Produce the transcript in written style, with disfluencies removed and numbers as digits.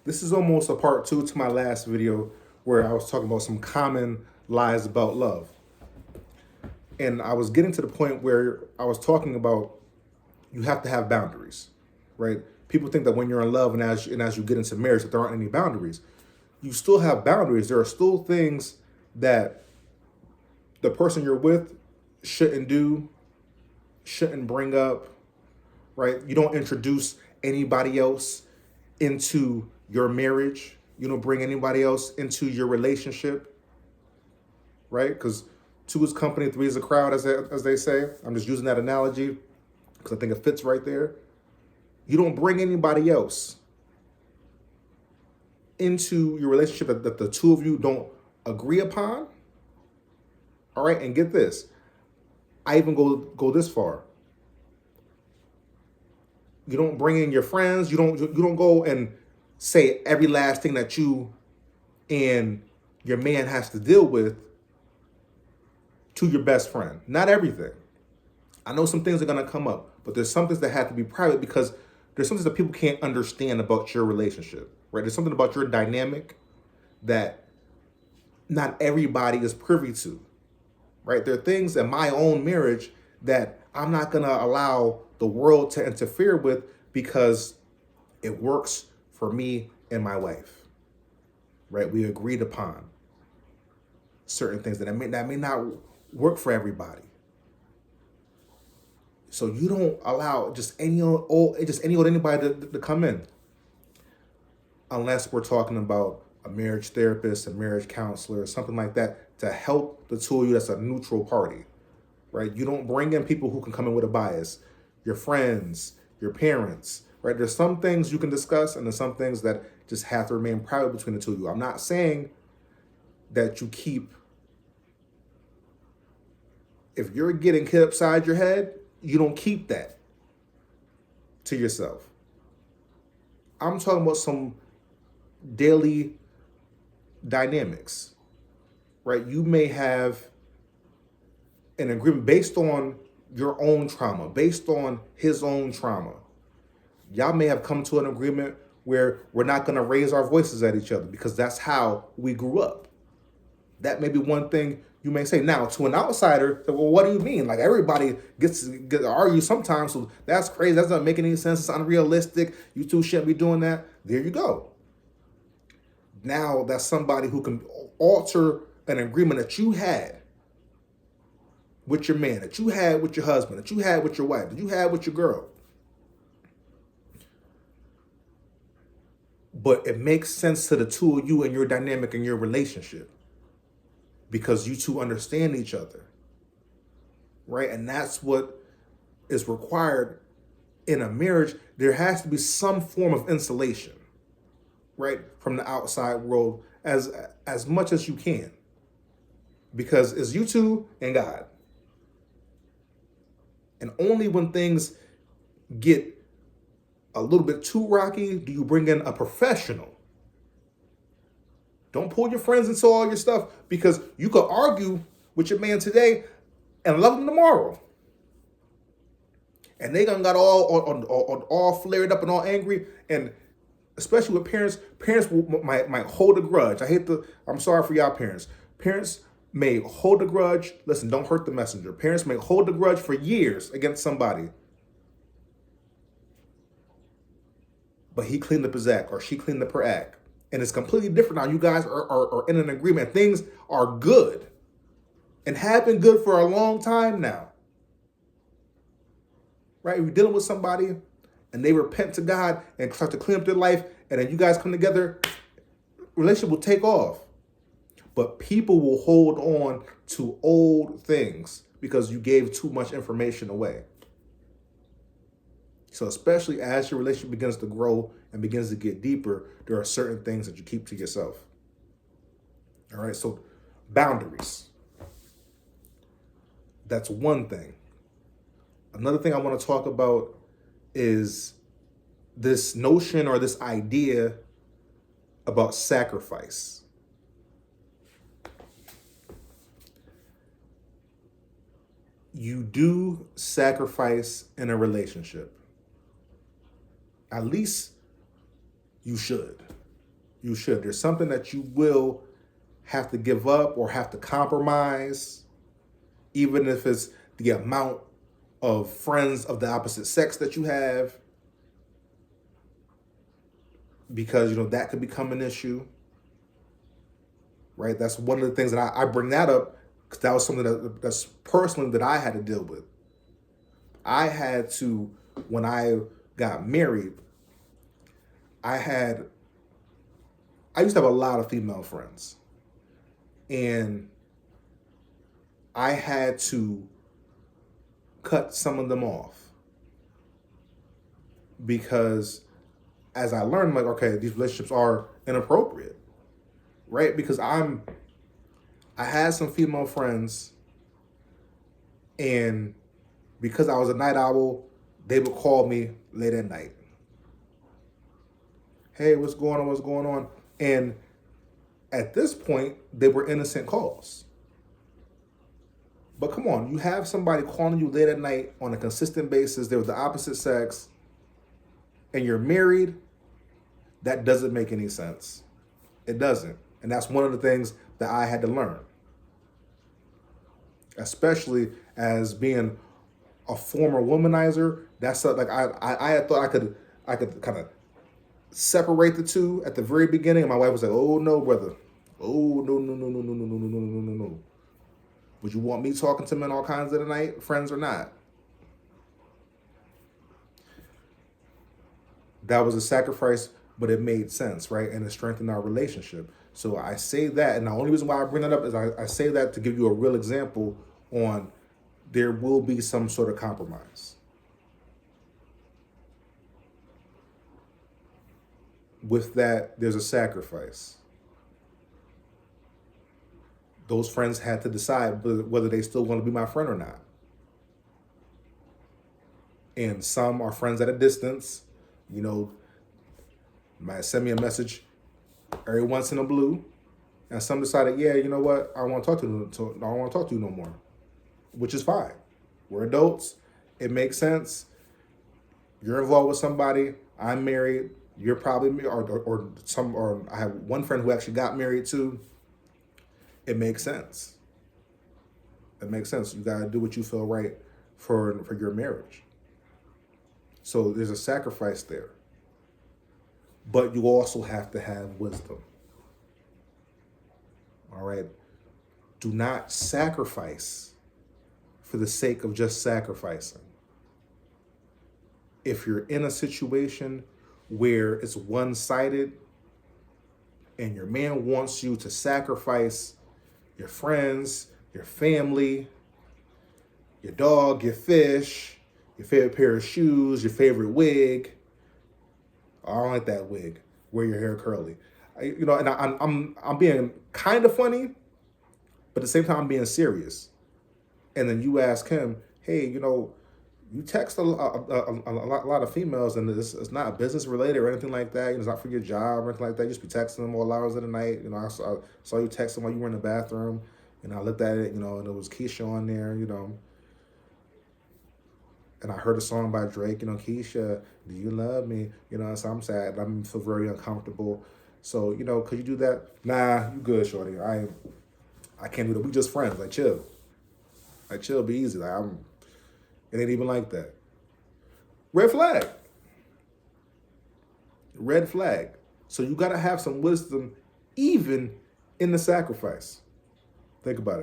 This is almost a part two to my last video where I was talking about some common lies about love. And I was getting to the point where I was talking about you have to have boundaries, right? People think that when you're in love and as you get into marriage that there aren't any boundaries. You still have boundaries. There are still things that the person you're with shouldn't do, shouldn't bring up, right? You don't introduce anybody else into your marriage. You don't bring anybody else into your relationship, right? Because two is company, three is a crowd, as they say. I'm just using that analogy because I think it fits right there. You don't bring anybody else into your relationship that the two of you don't agree upon. All right, and get this. I even go this far. You don't bring in your friends. You don't go and say every last thing that you and your man has to deal with to your best friend. Not everything. I know some things are gonna come up, but there's some things that have to be private because there's some things that people can't understand about your relationship, right? There's something about your dynamic that not everybody is privy to, right? There are things in my own marriage that I'm not gonna allow the world to interfere with because it works for me and my wife, right? We agreed upon certain things that may not work for everybody. So you don't allow just any old anybody to come in, unless we're talking about a marriage therapist, a marriage counselor, something like that to help the two of you. That's a neutral party, right? You don't bring in people who can come in with a bias. Your friends, your parents, right? There's some things you can discuss, and there's some things that just have to remain private between the two of you. I'm not saying that you keep. If you're getting hit upside your head, you don't keep that to yourself. I'm talking about some daily dynamics, right? You may have an agreement based on your own trauma, based on his own trauma. Y'all may have come to an agreement where we're not going to raise our voices at each other because that's how we grew up. That may be one thing you may say. Now, to an outsider, well, what do you mean? Like, everybody gets to argue sometimes, so that's crazy. That doesn't make any sense. It's unrealistic. You two shouldn't be doing that. There you go. Now that's somebody who can alter an agreement that you had with your man, that you had with your husband, that you had with your wife, that you had with your girl. But it makes sense to the two of you and your dynamic and your relationship because you two understand each other, right? And that's what is required in a marriage. There has to be some form of insulation, right, from the outside world as much as you can, because it's you two and God. And only when things get a little bit too rocky do you bring in a professional. Don't pull your friends into all your stuff, because you could argue with your man today and love him tomorrow. And they done got all flared up and all angry. And especially with parents might hold a grudge. I'm sorry for y'all parents. Parents may hold a grudge. Listen, don't hurt the messenger. Parents may hold a grudge for years against somebody. But he cleaned up his act or she cleaned up her act. And it's completely different now. You guys are in an agreement. Things are good and have been good for a long time now. Right? If you're dealing with somebody and they repent to God and start to clean up their life, and then you guys come together, relationship will take off. But people will hold on to old things because you gave too much information away. So especially as your relationship begins to grow and begins to get deeper, there are certain things that you keep to yourself. All right, so boundaries. That's one thing. Another thing I want to talk about is this notion or this idea about sacrifice. You do sacrifice in a relationship. At least you should. You should. There's something that you will have to give up or have to compromise, even if it's the amount of friends of the opposite sex that you have, because that could become an issue, right? That's one of the things that I bring that up because that was something that's personally that I had to deal with. I had to, when I got married, I used to have a lot of female friends, and I had to cut some of them off because as I learned, I'm like, okay, these relationships are inappropriate, right? Because I had some female friends, and because I was a night owl, they would call me late at night. Hey, what's going on? What's going on? And at this point, they were innocent calls. But come on, you have somebody calling you late at night on a consistent basis, they're the opposite sex, and you're married. That doesn't make any sense. It doesn't. And that's one of the things that I had to learn. Especially as being a former womanizer, that's like I had thought I could kind of separate the two at the very beginning. And my wife was like, "Oh no, brother. Oh no, no, no, no, no, no, no, no, no, no, no. Would you want me talking to men all kinds of the night, friends or not?" That was a sacrifice, but it made sense, right? And it strengthened our relationship. So I say that, and the only reason why I bring that up is I say that to give you a real example on there will be some sort of compromise. With that, there's a sacrifice. Those friends had to decide whether they still want to be my friend or not. And some are friends at a distance, might send me a message every once in a blue, and some decided, yeah, you know what, I don't want to talk to you. I don't want to talk to you no more, which is fine. We're adults. It makes sense. You're involved with somebody. I'm married. You're probably or I have one friend who actually got married too. It makes sense. It makes sense. You gotta do what you feel right for your marriage. So there's a sacrifice there. But you also have to have wisdom. All right? Do not sacrifice for the sake of just sacrificing. If you're in a situation where it's one-sided and your man wants you to sacrifice your friends, your family, your dog, your fish, your favorite pair of shoes, your favorite wig. I don't like that wig. Wear your hair curly. I'm being kind of funny, but at the same time I'm being serious. And then you ask him, hey, you text a lot of females, and it's not business related or anything like that. It's not for your job or anything like that. You just be texting them all hours of the night. I saw you texting while you were in the bathroom, and I looked at it, and it was Keisha on there, and I heard a song by Drake, Keisha, do you love me? So I'm sad. I feel very uncomfortable. So, could you do that? Nah, you good, shorty. I can't do that. We just friends. Like, chill. Be easy. It ain't even like that. Red flag. Red flag. So you got to have some wisdom even in the sacrifice. Think about it.